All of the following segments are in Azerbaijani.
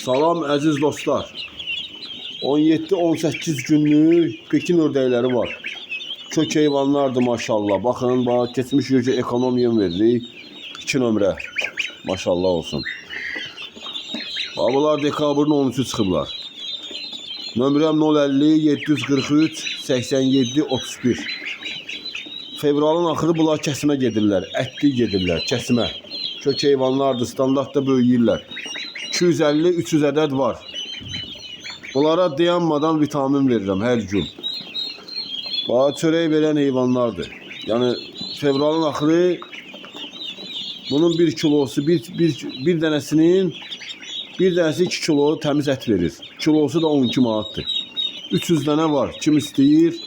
Salam əziz dostlar. 17-18 günlük Pekin ördəkləri var. Kök heyvanlardır maşallah. Baxın, bax keçmiş yükü ekonomiya verdik. 2 nömrə. Maşallah olsun. Bunlar dekabrın 13'ü çıxıblar. Nömrəm 050 743 87 31. Fevralın axırı bunlar kəsimə gedirlər. Ətli gedirlər kəsimə. Kök heyvanlardır, standartda böyüyürlər. 250-300 ədəd var. Bunlara dayanmadan vitamin verirəm hər gün. Bana çörək verən heyvanlardır. Yəni fevralın axırı bunun 1 kilosu, bir dənəsinin 2 kilo təmiz ət verir. Kilosu da 12 manatdır. 300 dənə var. Kim istəyir?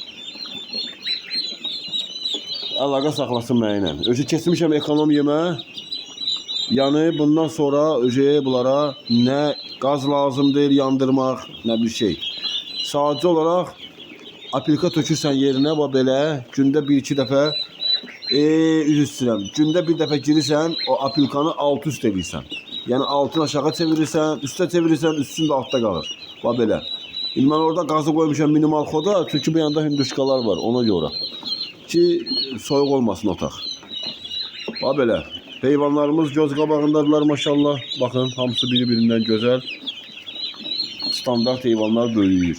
Əlaqə saxlasın mənimlə. Özü keçmişəm ekonom yemə. Yani bundan sonra bunlara ne gaz lazım değil yandırmaq, ne bir şey. Sadece olarak apilka tökürsən yerinə və belə gündə 1-2 dəfə üzr istəyirəm. Gündə bir dəfə girirsən, o apilkanı alt üst edirsən. Yəni altını aşağı çevirirsən, üstə çevirirsən, üstündə altda qalır. Və belə. Mən orada qazı qoymuşam minimal xoda, çünki bu yanda hündüşkalar var ona görə. Ki soyuq olmasın otaq. Və belə. Heyvanlarımız göz qabağındadırlar maşallah. Bakın hamısı biri-birindən gözəl. Standart heyvanlar böyüyür.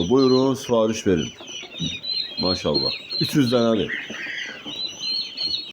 Buyurun sipariş verin. Maşallah. 300 dənədir.